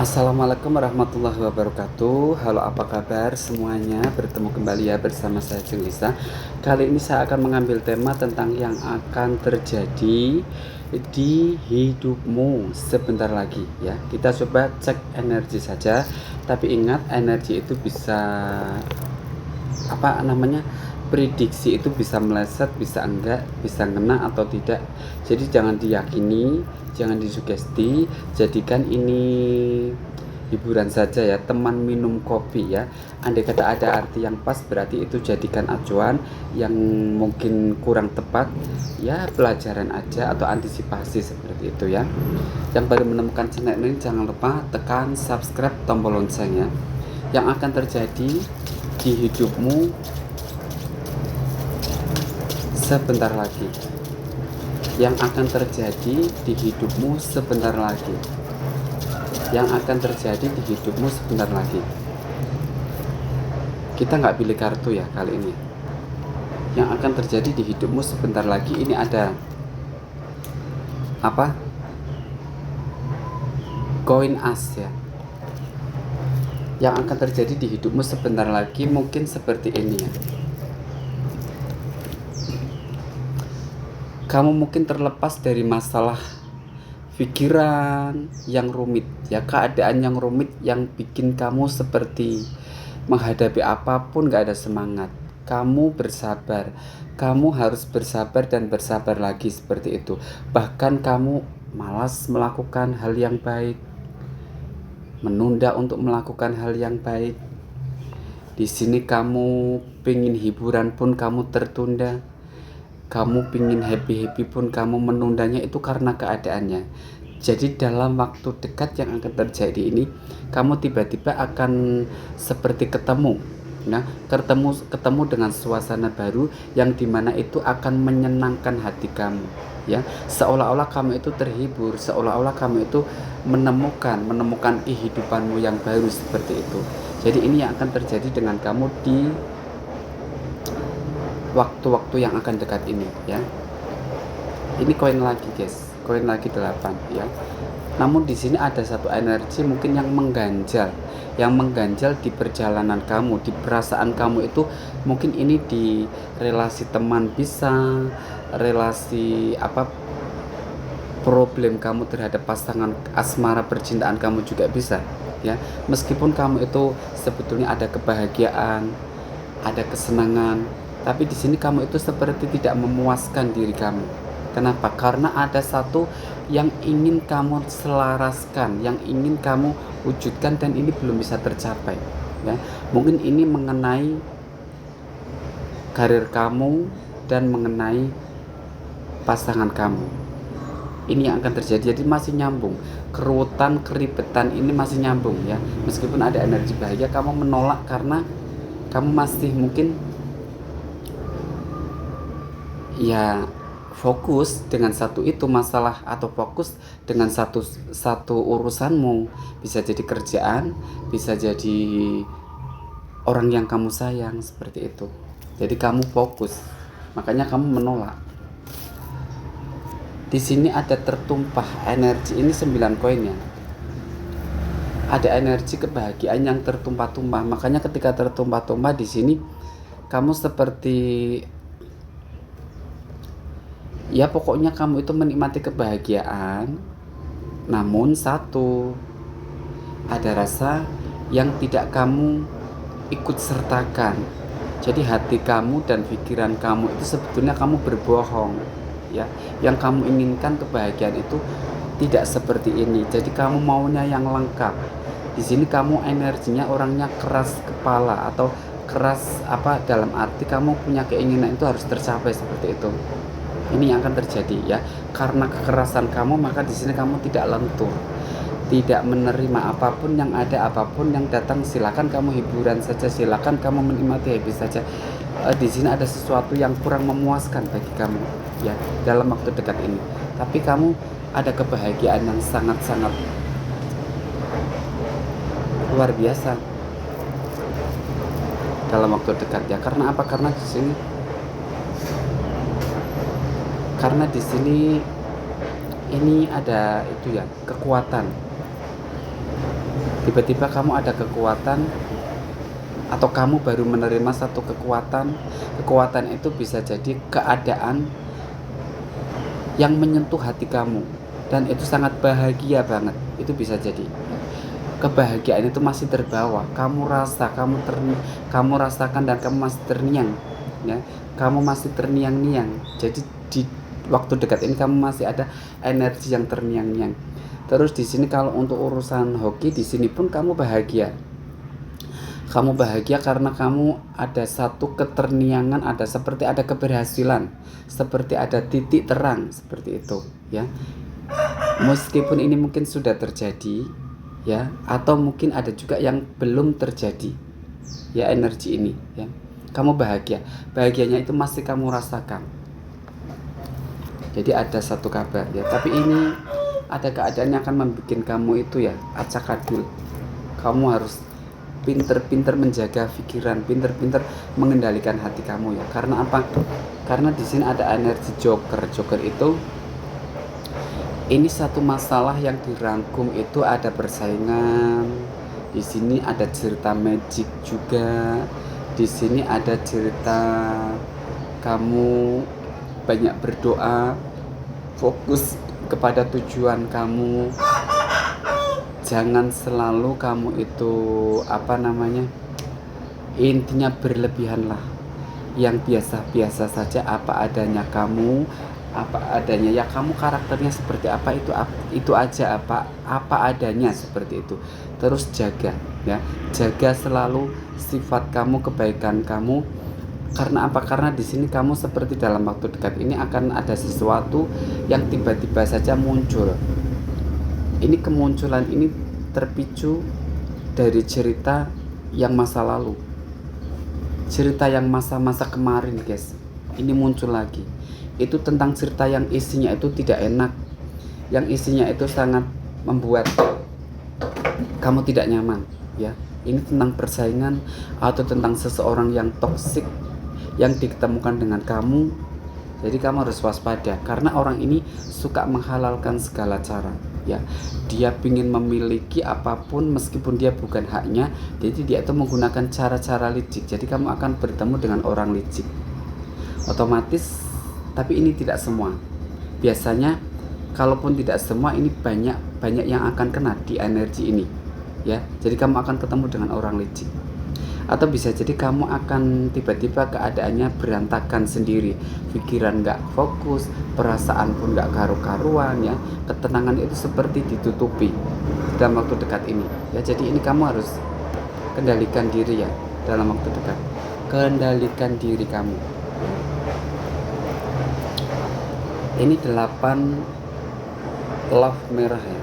Assalamualaikum warahmatullahi wabarakatuh. Halo, apa kabar semuanya? Bertemu kembali ya bersama saya Jeng Lisa. Kali ini saya akan mengambil tema tentang yang akan terjadi di hidupmu sebentar lagi ya. Kita coba cek energi saja. Tapi ingat, energi itu bisa prediksi itu bisa meleset, bisa enggak, bisa ngena atau tidak. Jadi jangan diyakini, jangan disugesti, jadikan ini hiburan saja ya, teman minum kopi ya. Andai kata ada arti yang pas, berarti itu jadikan acuan. Yang mungkin kurang tepat ya pelajaran aja atau antisipasi seperti itu ya. Yang baru menemukan channel ini jangan lupa tekan subscribe, tombol loncengnya. Yang akan terjadi di hidupmu sebentar lagi. Yang akan terjadi di hidupmu sebentar lagi. Yang akan terjadi di hidupmu sebentar lagi. Kita nggak pilih kartu ya kali ini. Yang akan terjadi di hidupmu sebentar lagi, ini ada koin as ya. Yang akan terjadi di hidupmu sebentar lagi mungkin seperti ini ya. Kamu mungkin terlepas dari masalah pikiran yang rumit ya, keadaan yang rumit yang bikin kamu seperti menghadapi apapun gak ada semangat. Kamu bersabar, kamu harus bersabar dan bersabar lagi seperti itu. Bahkan kamu malas melakukan hal yang baik, menunda untuk melakukan hal yang baik. Di sini kamu pengen hiburan pun kamu tertunda. Kamu pingin happy pun kamu menundanya, itu karena keadaannya. Jadi dalam waktu dekat yang akan terjadi ini, kamu tiba-tiba akan seperti ketemu dengan suasana baru yang dimana itu akan menyenangkan hati kamu ya. Seolah-olah kamu itu terhibur, seolah-olah kamu itu menemukan kehidupanmu yang baru seperti itu. Jadi ini yang akan terjadi dengan kamu di waktu-waktu yang akan dekat ini ya. Ini koin lagi guys, koin lagi 8 ya. Namun di sini ada satu energi mungkin yang mengganjal di perjalanan kamu, di perasaan kamu itu. Mungkin ini di relasi teman bisa, relasi problem kamu terhadap pasangan asmara percintaan kamu juga bisa ya. Meskipun kamu itu sebetulnya ada kebahagiaan, ada kesenangan, tapi di sini kamu itu seperti tidak memuaskan diri kamu. Kenapa? Karena ada satu yang ingin kamu selaraskan, yang ingin kamu wujudkan, dan ini belum bisa tercapai ya. Mungkin ini mengenai karir kamu dan mengenai pasangan kamu. Ini yang akan terjadi. Jadi masih nyambung. Kerutan, keribetan ini masih nyambung ya. Meskipun ada energi bahagia, kamu menolak karena kamu masih mungkin ya fokus dengan satu itu masalah, atau fokus dengan satu urusanmu. Bisa jadi kerjaan, bisa jadi orang yang kamu sayang, seperti itu. Jadi kamu fokus, makanya kamu menolak. Di sini ada tertumpah energi, ini 9 koin ya. Ada energi kebahagiaan yang tertumpah-tumpah. Makanya ketika tertumpah-tumpah di sini kamu seperti ya pokoknya kamu itu menikmati kebahagiaan. Namun satu, ada rasa yang tidak kamu ikut sertakan. Jadi hati kamu dan pikiran kamu itu sebetulnya kamu berbohong ya. Yang kamu inginkan kebahagiaan itu tidak seperti ini. Jadi kamu maunya yang lengkap. Di sini kamu energinya orangnya keras kepala, atau keras dalam arti kamu punya keinginan itu harus tercapai seperti itu. Ini yang akan terjadi ya. Karena kekerasan kamu, maka di sini kamu tidak lentur, tidak menerima apapun yang ada, apapun yang datang. Silakan kamu hiburan saja, silakan kamu menikmati happy saja. Di sini ada sesuatu yang kurang memuaskan bagi kamu ya dalam waktu dekat ini. Tapi kamu ada kebahagiaan yang sangat-sangat luar biasa dalam waktu dekat ya. Karena apa? Karena di sini ini ada itu ya, kekuatan. Tiba-tiba kamu ada kekuatan, atau kamu baru menerima satu kekuatan. Kekuatan itu bisa jadi keadaan yang menyentuh hati kamu, dan itu sangat bahagia banget. Itu bisa jadi kebahagiaan itu masih terbawa, kamu kamu rasakan, dan kamu masih terniang, ya, kamu masih terniang-niang. Jadi di waktu dekat ini kamu masih ada energi yang terniang-niang. Terus di sini kalau untuk urusan hoki, di sini pun kamu bahagia. Kamu bahagia karena kamu ada satu keterniangan, seperti ada keberhasilan, seperti ada titik terang, seperti itu, ya. Meskipun ini mungkin sudah terjadi, ya, atau mungkin ada juga yang belum terjadi, ya, energi ini, ya. Kamu bahagianya itu masih kamu rasakan. Jadi ada satu kabar, ya, tapi ini ada keadaan yang akan membuat kamu itu, ya, acak-adul. Kamu harus pinter-pinter menjaga pikiran, pinter-pinter mengendalikan hati kamu, ya. Karena apa? Karena di sini ada energi Joker. Joker itu, ini satu masalah yang dirangkum, itu ada persaingan. Di sini ada cerita magic juga. Di sini ada cerita kamu banyak berdoa, fokus kepada tujuan kamu. Jangan selalu kamu itu intinya berlebihan lah. Yang biasa-biasa saja, apa adanya kamu, ya, kamu karakternya seperti apa, itu aja, apa adanya, seperti itu. Terus jaga, ya, jaga selalu sifat kamu, kebaikan kamu. Karena apa? Karena di sini kamu seperti dalam waktu dekat ini akan ada sesuatu yang tiba-tiba saja muncul. Ini kemunculan ini terpicu dari cerita yang masa lalu, cerita yang masa-masa kemarin, guys. Ini muncul lagi. Itu tentang cerita yang isinya itu tidak enak, yang isinya itu sangat membuat kamu tidak nyaman, ya. Ini tentang persaingan atau tentang seseorang yang toksik yang ditemukan dengan kamu. Jadi kamu harus waspada, karena orang ini suka menghalalkan segala cara, ya. Dia ingin memiliki apapun meskipun dia bukan haknya. Jadi dia itu menggunakan cara-cara licik. Jadi kamu akan bertemu dengan orang licik otomatis. Tapi ini tidak semua. Biasanya kalaupun tidak semua, ini banyak yang akan kena di energi ini, ya. Jadi kamu akan ketemu dengan orang licik. Atau bisa jadi kamu akan tiba-tiba keadaannya berantakan sendiri, pikiran gak fokus, perasaan pun gak karu-karuan, ya. Ketenangan itu seperti ditutupi dalam waktu dekat ini, ya. Jadi ini kamu harus kendalikan diri, ya, dalam waktu dekat. Kendalikan diri kamu. Ini 8 love merah, ya.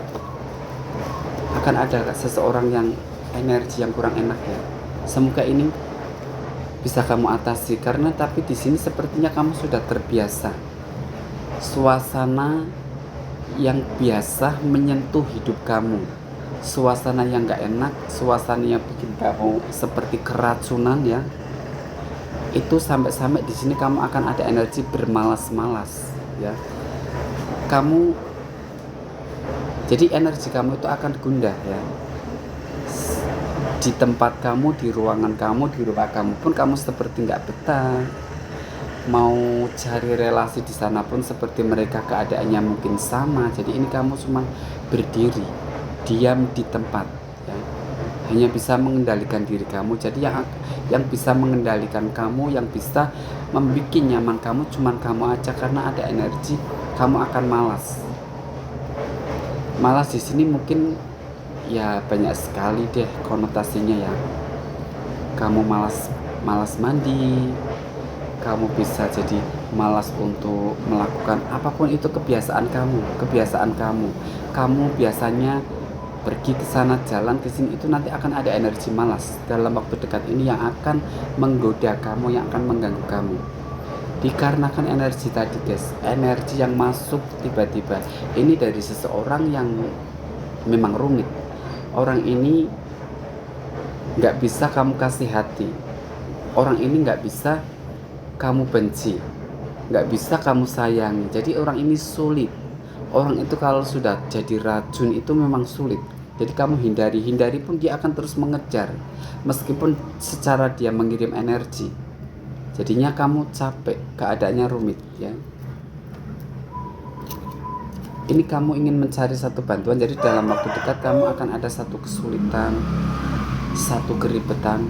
Akan ada seseorang yang energi yang kurang enak, ya. Semoga ini bisa kamu atasi, karena tapi di sini sepertinya kamu sudah terbiasa. Suasana yang biasa menyentuh hidup kamu, suasana yang gak enak, suasana yang bikin kamu seperti keracunan, ya. Itu sampai di sini kamu akan ada energi bermalas-malas, ya. Jadi energi kamu itu akan gundah, ya. Di tempat kamu, di ruangan kamu, di rumah kamu pun kamu seperti nggak betah. Mau cari relasi di sana pun seperti mereka keadaannya mungkin sama. Jadi ini kamu cuma berdiri, diam di tempat, ya. Hanya bisa mengendalikan diri kamu. Jadi yang bisa mengendalikan kamu, yang bisa membuat nyaman kamu, cuma kamu aja. Karena ada energi kamu akan malas. Malas di sini mungkin, ya, banyak sekali deh konotasinya, ya. Kamu malas mandi, kamu bisa jadi malas untuk melakukan apapun itu, kebiasaan kamu. Kamu biasanya pergi ke sana, jalan ke sini, itu nanti akan ada energi malas dalam waktu dekat ini yang akan menggoda kamu, yang akan mengganggu kamu. Dikarenakan energi tadi, guys, energi yang masuk tiba-tiba ini dari seseorang yang memang rumit. Orang ini gak bisa kamu kasih hati. Orang ini gak bisa kamu benci, gak bisa kamu sayangi. Jadi orang ini sulit. Orang itu kalau sudah jadi racun itu memang sulit. Jadi kamu hindari pun dia akan terus mengejar, meskipun secara dia mengirim energi. Jadinya kamu capek, keadaannya rumit ya. Ini kamu ingin mencari satu bantuan, jadi dalam waktu dekat kamu akan ada satu kesulitan, satu keribetan,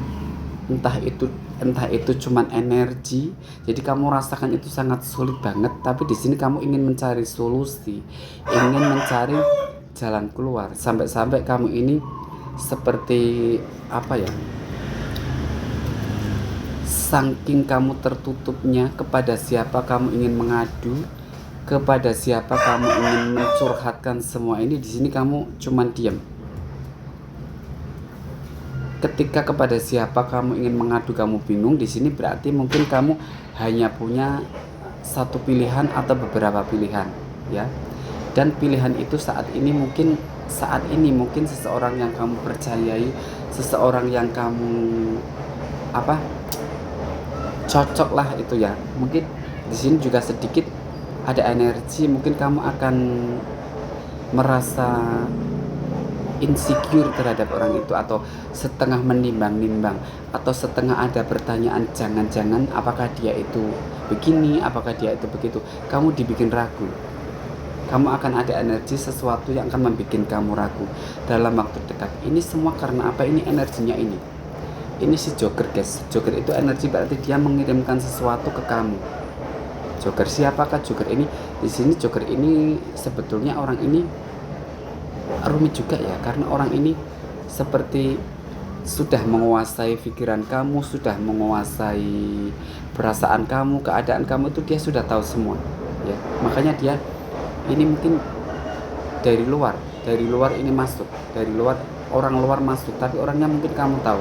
entah itu cuman energi, jadi kamu rasakan itu sangat sulit banget. Tapi di sini kamu ingin mencari solusi, ingin mencari jalan keluar, sampai kamu ini seperti apa ya, saking kamu tertutupnya kepada siapa kamu ingin mengadu, kepada siapa kamu ingin mencurhatkan semua ini. Di sini kamu cuman diam. Ketika kepada siapa kamu ingin mengadu kamu bingung, di sini berarti mungkin kamu hanya punya satu pilihan atau beberapa pilihan ya. Dan pilihan itu saat ini mungkin seseorang yang kamu percayai, seseorang yang kamu cocok lah itu ya. Mungkin di sini juga sedikit ada energi, mungkin kamu akan merasa insecure terhadap orang itu, atau setengah menimbang-nimbang, atau setengah ada pertanyaan, jangan-jangan apakah dia itu begini, apakah dia itu begitu. Kamu dibikin ragu. Kamu akan ada energi sesuatu yang akan membuat kamu ragu dalam waktu dekat. Ini semua karena apa? Ini energinya ini. Ini si Joker guys. Joker itu energi, berarti dia mengirimkan sesuatu ke kamu. Joker, siapakah Joker ini? Di sini Joker ini sebetulnya orang ini rumit juga ya, karena orang ini seperti sudah menguasai pikiran kamu, sudah menguasai perasaan kamu, keadaan kamu itu dia sudah tahu semua ya. Makanya dia ini mungkin dari luar ini masuk, dari luar, orang luar masuk, tapi orangnya mungkin kamu tahu.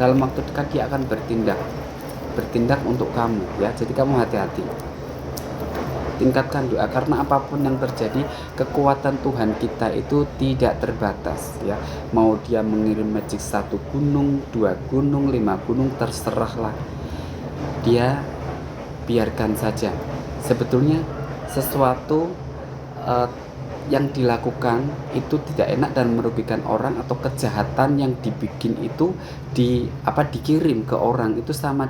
Dalam waktu dekat dia akan bertindak untuk kamu ya. Jadi kamu hati-hati, tingkatkan doa, karena apapun yang terjadi, kekuatan Tuhan kita itu tidak terbatas ya. Mau dia mengirim magic 1 gunung, 2 gunung, 5 gunung, terserahlah dia, biarkan saja. Sebetulnya sesuatu yang dilakukan itu tidak enak dan merugikan orang, atau kejahatan yang dibikin itu dikirim ke orang, itu sama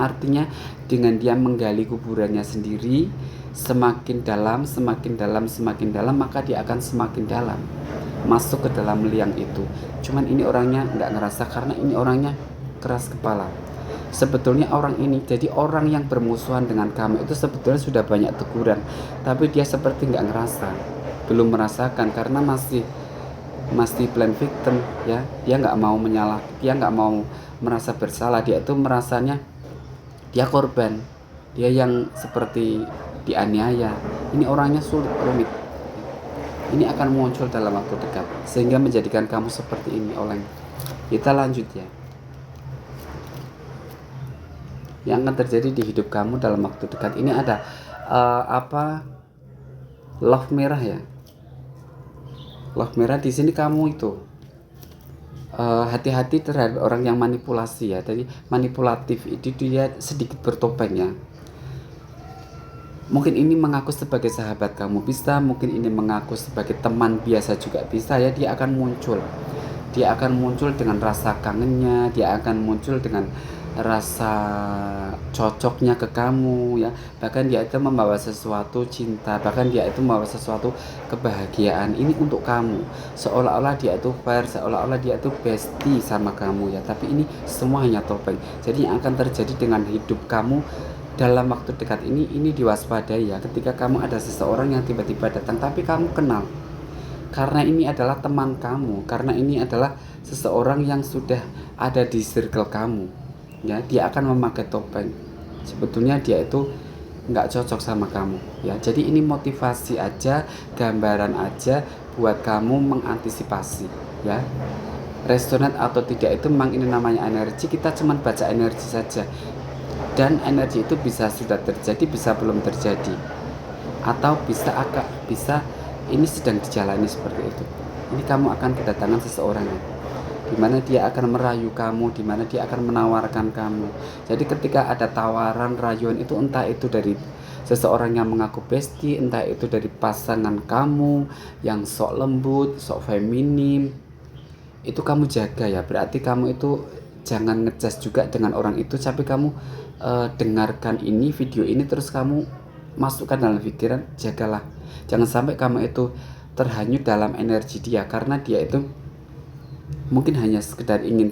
artinya dengan dia menggali kuburannya sendiri. Semakin dalam, maka dia akan semakin dalam masuk ke dalam liang itu. Cuman ini orangnya nggak ngerasa, karena ini orangnya keras kepala. Sebetulnya orang ini, jadi orang yang bermusuhan dengan kamu itu sebetulnya sudah banyak teguran, tapi dia seperti nggak ngerasa, belum merasakan, karena masih plan victim ya. Dia nggak mau dia nggak mau merasa bersalah, dia itu merasanya dia korban, dia yang seperti dianiaya. Ini orangnya sulit, rumit. Ini akan muncul dalam waktu dekat sehingga menjadikan kamu seperti ini, Oleng. Kita lanjut ya. Yang akan terjadi di hidup kamu dalam waktu dekat ini ada love merah ya. Love merah di sini kamu itu hati-hati terhadap orang yang manipulasi ya. Jadi manipulatif itu dia sedikit bertopeng ya. Mungkin ini mengaku sebagai sahabat kamu bisa, mungkin ini mengaku sebagai teman biasa juga bisa ya. Dia akan muncul dengan rasa kangennya, dia akan muncul dengan rasa cocoknya ke kamu ya. Bahkan dia itu membawa sesuatu cinta, bahkan dia itu membawa sesuatu kebahagiaan ini untuk kamu, seolah-olah dia itu fair, seolah-olah dia itu bestie sama kamu ya. Tapi ini semua hanya topeng. Jadi yang akan terjadi dengan hidup kamu dalam waktu dekat ini diwaspadai ya. Ketika kamu ada seseorang yang tiba-tiba datang tapi kamu kenal, karena ini adalah teman kamu, karena ini adalah seseorang yang sudah ada di circle kamu ya. Dia akan memakai topeng, sebetulnya dia itu nggak cocok sama kamu ya. Jadi ini motivasi aja, gambaran aja buat kamu mengantisipasi ya. Resonate atau tidak itu memang ini namanya energi, kita cuma baca energi saja. Dan energi itu bisa sudah terjadi, bisa belum terjadi, atau bisa ini sedang dijalani seperti itu. Ini kamu akan kedatangan seseorang di mana dia akan merayu kamu, di mana dia akan menawarkan kamu. Jadi ketika ada tawaran, rayuan itu, entah itu dari seseorang yang mengaku bestie, entah itu dari pasangan kamu yang sok lembut, sok feminim, itu kamu jaga ya. Berarti kamu itu jangan ngejudge juga dengan orang itu, tapi kamu dengarkan ini, video ini, terus kamu masukkan dalam pikiran, jagalah. Jangan sampai kamu itu terhanyut dalam energi dia, karena dia itu mungkin hanya sekedar ingin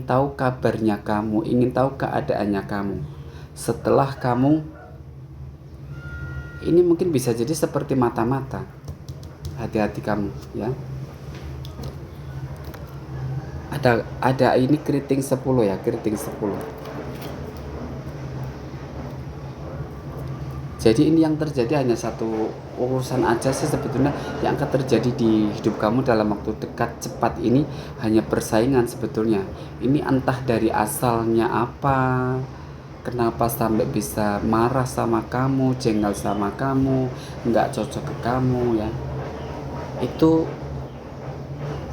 tahu kabarnya kamu, ingin tahu keadaannya kamu. Setelah kamu, ini mungkin bisa jadi seperti mata-mata. Hati-hati kamu ya. Ada ini keriting 10 ya, keriting 10. Jadi ini yang terjadi hanya satu urusan aja sih sebetulnya yang akan terjadi di hidup kamu dalam waktu dekat cepat ini, hanya persaingan sebetulnya. Ini entah dari asalnya apa, kenapa sampai bisa marah sama kamu, jengkel sama kamu, nggak cocok ke kamu ya. Itu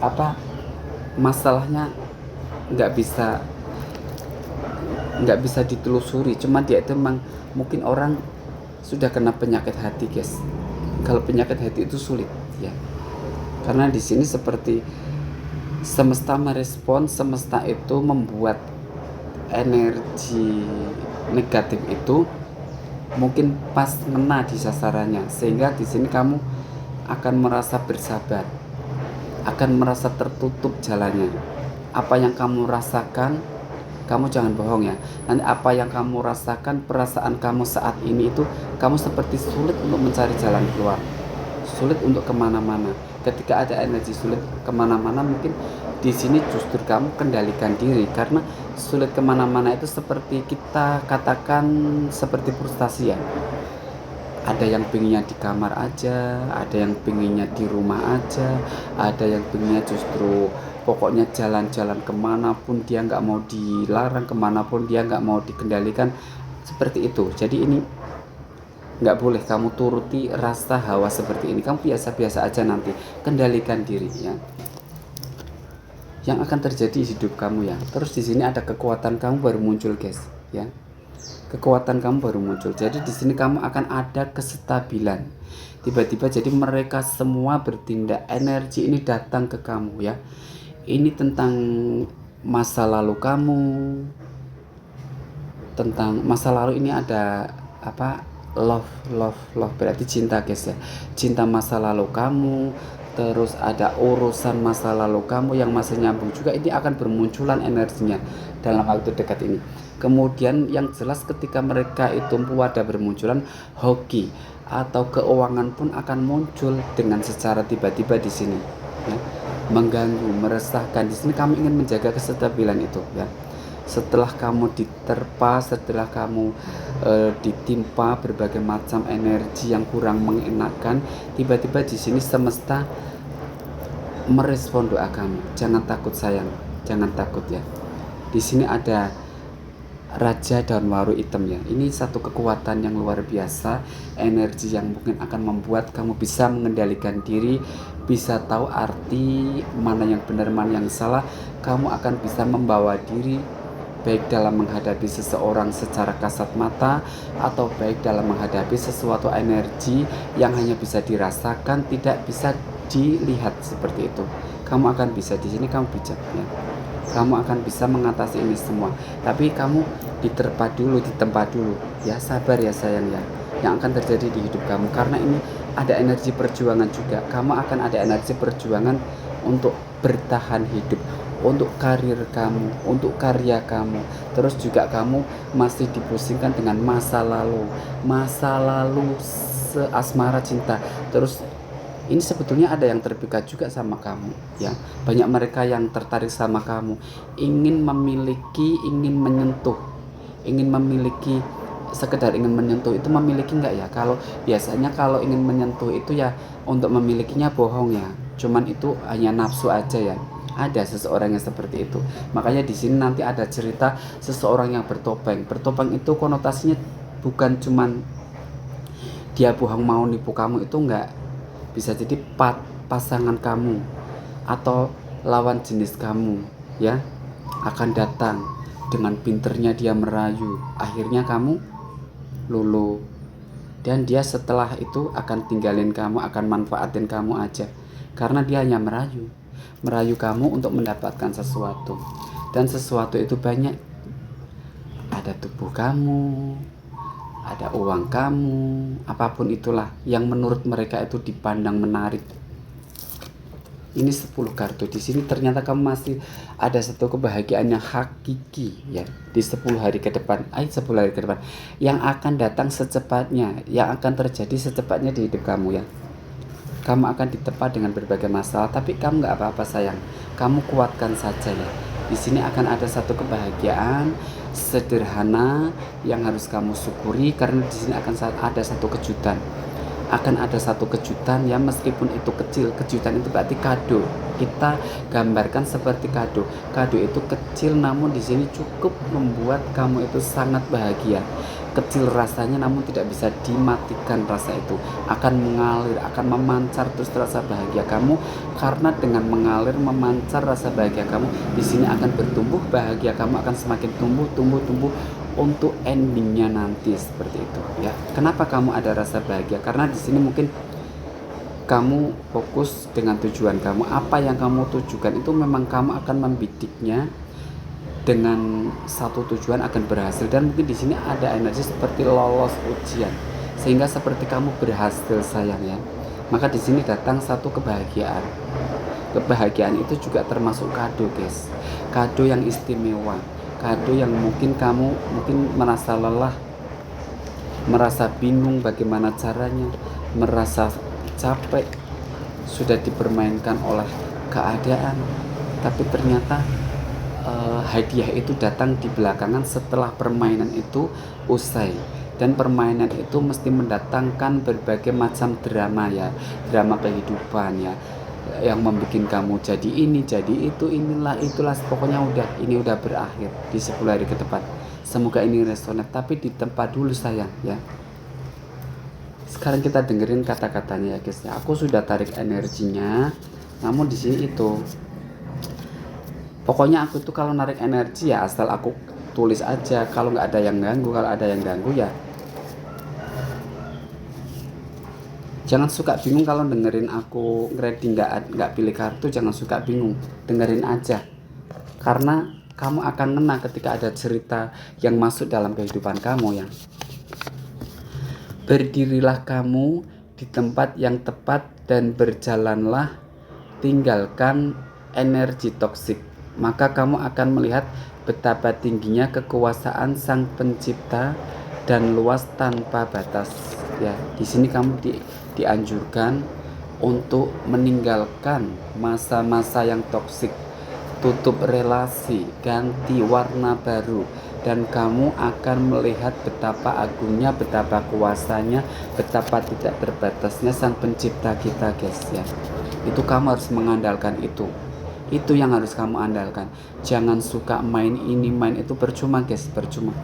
apa, masalahnya nggak bisa ditelusuri, cuma dia itu memang mungkin orang sudah kena penyakit hati guys. Kalau penyakit hati itu sulit ya, karena di sini seperti semesta merespon, semesta itu membuat energi negatif itu mungkin pas kena di sasarannya, sehingga di sini kamu akan merasa bersabar, akan merasa tertutup jalannya. Apa yang kamu rasakan, kamu jangan bohong ya. Nanti apa yang kamu rasakan, perasaan kamu saat ini itu, kamu seperti sulit untuk mencari jalan keluar, sulit untuk kemana-mana. Ketika ada energi sulit kemana-mana, mungkin di sini justru kamu kendalikan diri, karena sulit kemana-mana itu seperti kita katakan seperti frustasi ya. Ada yang pinginnya di kamar aja, ada yang pinginnya di rumah aja, ada yang pinginnya justru pokoknya jalan-jalan kemanapun dia nggak mau dilarang, kemanapun dia nggak mau dikendalikan, seperti itu. Jadi ini nggak boleh kamu turuti rasa hawa seperti ini. Kamu biasa-biasa aja, nanti kendalikan diri ya. Yang akan terjadi di hidup kamu ya. Terus di sini ada kekuatan kamu baru muncul guys ya. Kekuatan kamu baru muncul. Jadi di sini kamu akan ada kestabilan. Tiba-tiba jadi mereka semua bertindak, energi ini datang ke kamu ya. Ini tentang masa lalu kamu. Tentang masa lalu ini ada apa? Love berarti cinta guys ya. Cinta masa lalu kamu. Terus ada urusan masa lalu kamu yang masih nyambung juga, ini akan bermunculan energinya dalam waktu dekat ini. Kemudian yang jelas ketika mereka itu pada bermunculan, hoki atau keuangan pun akan muncul dengan secara tiba-tiba di sini ya. Mengganggu, meresahkan. Di sini kamu ingin menjaga kestabilan itu ya. Setelah kamu diterpa, setelah kamu ditimpa berbagai macam energi yang kurang mengenakan, tiba-tiba di sini semesta merespon doa kamu. Jangan takut sayang, jangan takut ya. Di sini ada Raja Daun Waru Hitam ya. Ini satu kekuatan yang luar biasa, energi yang mungkin akan membuat kamu bisa mengendalikan diri, bisa tahu arti mana yang benar, mana yang salah. Kamu akan bisa membawa diri baik dalam menghadapi seseorang secara kasat mata, atau baik dalam menghadapi sesuatu energi yang hanya bisa dirasakan, tidak bisa dilihat seperti itu. Kamu akan bisa, di sini kamu bijak ya. Kamu akan bisa mengatasi ini semua. Tapi kamu ditempa dulu ya, sabar ya sayang ya. Yang akan terjadi di hidup kamu, karena ini ada energi perjuangan juga. Kamu akan ada energi perjuangan untuk bertahan hidup, untuk karir kamu, untuk karya kamu. Terus juga kamu masih dipusingkan dengan masa lalu seasmara cinta. Terus ini sebetulnya ada yang terpikat juga sama kamu ya. Banyak mereka yang tertarik sama kamu, ingin memiliki, ingin menyentuh, ingin memiliki. Sekedar ingin menyentuh itu memiliki enggak ya? Kalau biasanya kalau ingin menyentuh itu ya untuk memilikinya bohong ya. Cuman itu hanya nafsu aja ya. Ada seseorang yang seperti itu. Makanya di sini nanti ada cerita seseorang yang bertopeng. Bertopeng itu konotasinya bukan cuman dia bohong mau nipu kamu, itu enggak. Bisa jadi pasangan kamu atau lawan jenis kamu ya akan datang dengan pinternya dia merayu. Akhirnya kamu luluh, Dan dia setelah itu akan tinggalin kamu, akan manfaatin kamu aja. Karena dia hanya merayu kamu untuk mendapatkan sesuatu. Dan sesuatu itu banyak. Ada tubuh kamu, ada uang kamu, apapun itulah yang menurut mereka itu dipandang menarik. Ini 10 kartu. Di sini ternyata kamu masih ada satu kebahagiaan yang hakiki ya di 10 hari ke depan. 10 hari ke depan yang akan datang secepatnya, yang akan terjadi secepatnya di hidup kamu ya. Kamu akan ditempa dengan berbagai masalah, tapi kamu nggak apa-apa sayang. Kamu kuatkan saja ya. Di sini akan ada satu kebahagiaan sederhana yang harus kamu syukuri, karena di sini akan ada satu kejutan. Akan ada satu kejutan ya, meskipun itu kecil. Kejutan itu berarti kado. Kita gambarkan seperti kado. Kado itu kecil namun di sini cukup membuat kamu itu sangat bahagia. Kecil rasanya namun tidak bisa dimatikan rasa itu. Akan mengalir, akan memancar terus rasa bahagia kamu, karena dengan mengalir memancar rasa bahagia kamu di sini akan bertumbuh, bahagia kamu akan semakin tumbuh untuk endingnya nanti seperti itu ya. Kenapa kamu ada rasa bahagia? Karena di sini mungkin kamu fokus dengan tujuan kamu, apa yang kamu tujukan itu memang kamu akan membidiknya dengan satu tujuan akan berhasil. Dan mungkin di sini ada energi seperti lolos ujian sehingga seperti kamu berhasil sayang ya. Maka di sini datang satu kebahagiaan. Kebahagiaan itu juga termasuk kado guys, kado yang istimewa. Kado yang mungkin kamu merasa lelah, merasa bingung bagaimana caranya, merasa capek, sudah dipermainkan oleh keadaan, tapi ternyata hadiah itu datang di belakangan setelah permainan itu usai. Dan permainan itu mesti mendatangkan berbagai macam drama ya, drama kehidupan ya, yang membuat kamu jadi ini, jadi itu, itulah pokoknya ini udah berakhir di 10 hari ke depan. Semoga ini resonate, tapi di tempat dulu sayang ya. Sekarang kita dengerin kata-katanya ya guys ya. Aku sudah tarik energinya, namun di sini itu pokoknya aku tuh kalau narik energi ya asal aku tulis aja. Kalau nggak ada yang ganggu, kalau ada yang ganggu ya jangan suka bingung kalau dengerin aku reading nggak pilih kartu. Jangan suka bingung, dengerin aja, karena kamu akan ngena ketika ada cerita yang masuk dalam kehidupan kamu ya. Berdirilah kamu di tempat yang tepat dan berjalanlah, tinggalkan energi toksik, maka kamu akan melihat betapa tingginya kekuasaan Sang Pencipta dan luas tanpa batas ya. Di sini kamu dianjurkan untuk meninggalkan masa-masa yang toksik, tutup relasi, ganti warna baru, dan kamu akan melihat betapa agungnya, betapa kuasanya, betapa tidak terbatasnya Sang Pencipta kita guys ya. Itu kamu harus mengandalkan itu yang harus kamu andalkan. Jangan suka main ini main itu, percuma guys, percuma.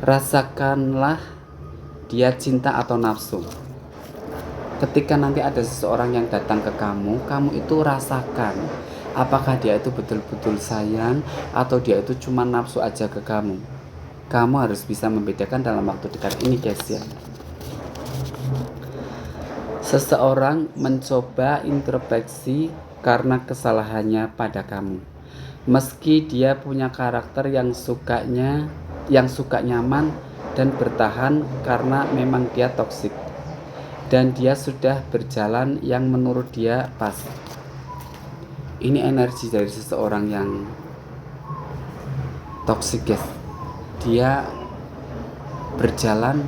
Rasakanlah dia cinta atau nafsu. Ketika nanti ada seseorang yang datang ke kamu itu rasakan apakah dia itu betul-betul sayang atau dia itu cuma nafsu aja ke kamu. Kamu harus bisa membedakan dalam waktu dekat ini guys ya. Seseorang mencoba introspeksi karena kesalahannya pada kamu. Meski dia punya karakter yang suka nyaman dan bertahan karena memang dia toksik, dan dia sudah berjalan yang menurut dia pas. Ini energi dari seseorang yang toksik guys. Dia berjalan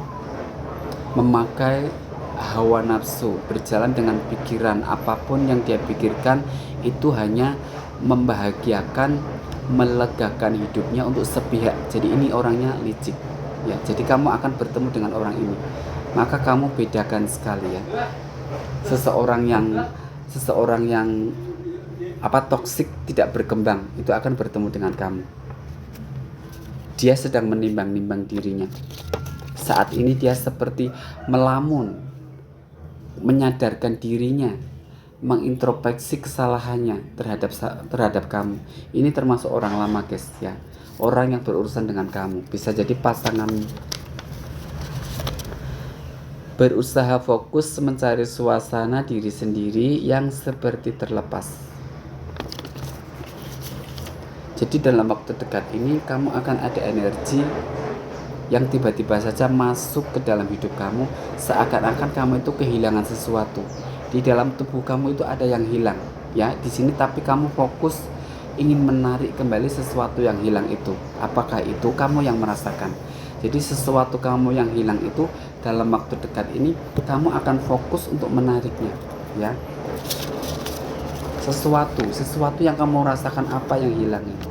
memakai hawa nafsu, berjalan dengan pikiran. Apapun yang dia pikirkan itu hanya membahagiakan, melegakan hidupnya untuk sepihak. Jadi ini orangnya licik ya. Jadi kamu akan bertemu dengan orang ini, maka kamu bedakan sekali ya. Seseorang yang toksik tidak berkembang itu akan bertemu dengan kamu. Dia sedang menimbang-nimbang dirinya. Saat ini dia seperti melamun, menyadarkan dirinya, mengintrospeksi kesalahannya terhadap kamu. Ini termasuk orang lama guys ya, orang yang berurusan dengan kamu, bisa jadi pasangan Berusaha fokus mencari suasana diri sendiri yang seperti terlepas. Jadi dalam waktu dekat ini kamu akan ada energi yang tiba-tiba saja masuk ke dalam hidup kamu, seakan-akan kamu itu kehilangan sesuatu. Di dalam tubuh kamu itu ada yang hilang, ya di sini, tapi kamu fokus ingin menarik kembali sesuatu yang hilang itu. Apakah itu kamu yang merasakan? Jadi sesuatu kamu yang hilang itu dalam waktu dekat ini kamu akan fokus untuk menariknya, ya. Sesuatu yang kamu rasakan, apa yang hilang ini?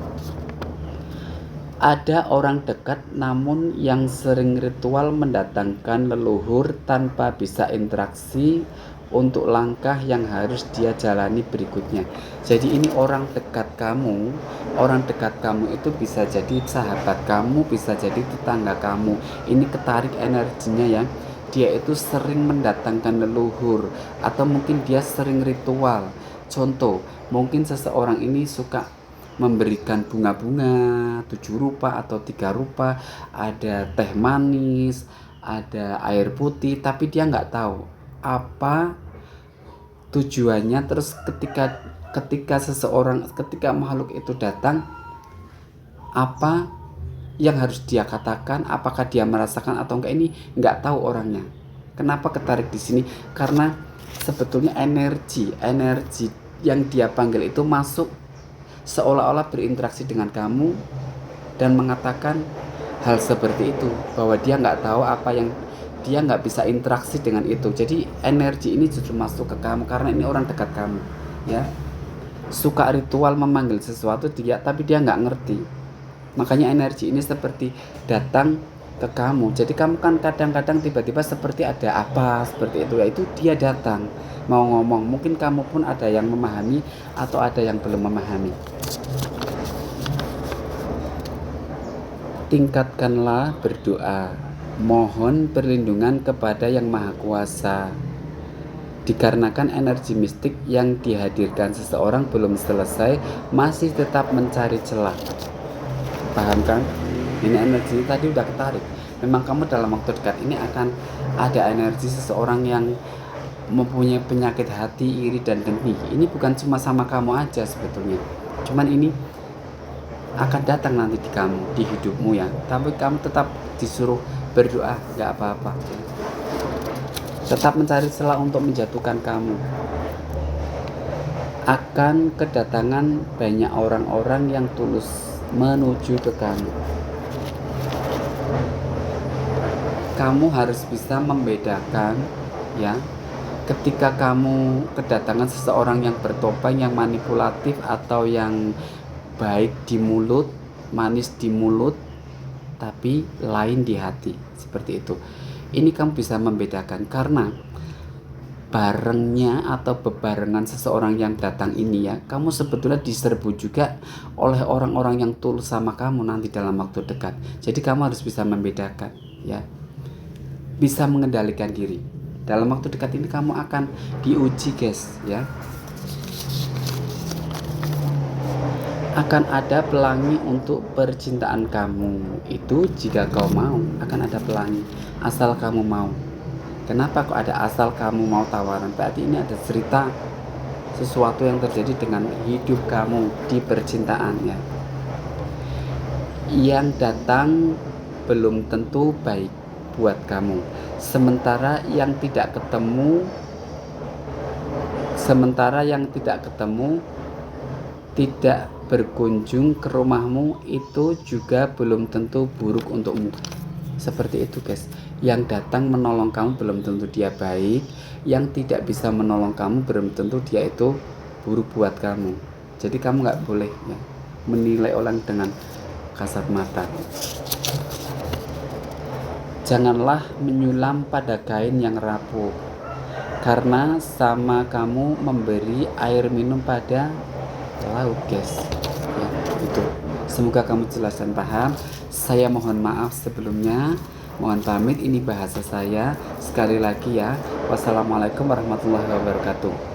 Ada orang dekat namun yang sering ritual mendatangkan leluhur tanpa bisa interaksi untuk langkah yang harus dia jalani berikutnya. Jadi ini orang dekat kamu. Orang dekat kamu itu bisa jadi sahabat kamu, bisa jadi tetangga kamu. Ini ketarik energinya ya. Dia itu sering mendatangkan leluhur, atau mungkin dia sering ritual. Contoh, mungkin seseorang ini suka memberikan bunga-bunga 7 rupa atau 3 rupa, ada teh manis, ada air putih, tapi dia nggak tahu apa tujuannya. Terus ketika makhluk itu datang, apa yang harus dia katakan, apakah dia merasakan atau enggak, ini nggak tahu orangnya. Kenapa ketarik di sini? Karena sebetulnya energi yang dia panggil itu masuk, seolah-olah berinteraksi dengan kamu dan mengatakan hal seperti itu, bahwa dia nggak tahu apa yang dia nggak bisa interaksi dengan itu. Jadi energi ini justru masuk ke kamu karena ini orang dekat kamu, ya. Suka ritual memanggil sesuatu tapi dia nggak ngerti. Makanya energi ini seperti datang ke kamu. Jadi kamu kan kadang-kadang tiba-tiba seperti ada apa seperti itu, yaitu dia datang mau ngomong. Mungkin kamu pun ada yang memahami atau ada yang belum memahami. Tingkatkanlah berdoa, mohon perlindungan kepada Yang Maha Kuasa. Dikarenakan energi mistik yang dihadirkan seseorang belum selesai, masih tetap mencari celah. Paham kan? Ini energi tadi udah ketarik. Memang kamu dalam waktu dekat ini akan ada energi seseorang yang mempunyai penyakit hati, iri dan dengki. Ini bukan cuma sama kamu aja sebetulnya. Cuman ini akan datang nanti di kamu, di hidupmu ya. Tapi kamu tetap disuruh berdoa, nggak apa-apa. Tetap mencari celah untuk menjatuhkan kamu. Akan kedatangan banyak orang-orang yang tulus menuju ke kamu. Kamu harus bisa membedakan, ya, ketika kamu kedatangan seseorang yang bertopeng, yang manipulatif, atau yang baik di mulut, manis di mulut, tapi lain di hati, seperti itu. Ini kamu bisa membedakan karena barengnya atau bebarengan seseorang yang datang ini ya, kamu sebetulnya diserbu juga oleh orang-orang yang tulus sama kamu nanti dalam waktu dekat. Jadi kamu harus bisa membedakan, ya, bisa mengendalikan diri. Dalam waktu dekat ini kamu akan diuji guys, ya. Akan ada pelangi untuk percintaan kamu. Itu jika kau mau, akan ada pelangi, asal kamu mau. Kenapa kok ada asal kamu mau tawaran? Berarti ini ada cerita sesuatu yang terjadi dengan hidup kamu di percintaan ya. Yang datang belum tentu baik buat kamu. Sementara yang tidak ketemu tidak berkunjung ke rumahmu, itu juga belum tentu buruk untukmu. Seperti itu guys. Yang datang menolong kamu belum tentu dia baik, yang tidak bisa menolong kamu belum tentu dia itu buruk buat kamu. Jadi kamu gak boleh ya menilai orang dengan kasat mata. Janganlah menyulam pada kain yang rapuh, karena sama kamu memberi air minum pada laut guys ya, itu. Semoga kamu jelas dan paham. Saya mohon maaf sebelumnya, mohon pamit, ini bahasa saya sekali lagi ya. Wassalamualaikum warahmatullahi wabarakatuh.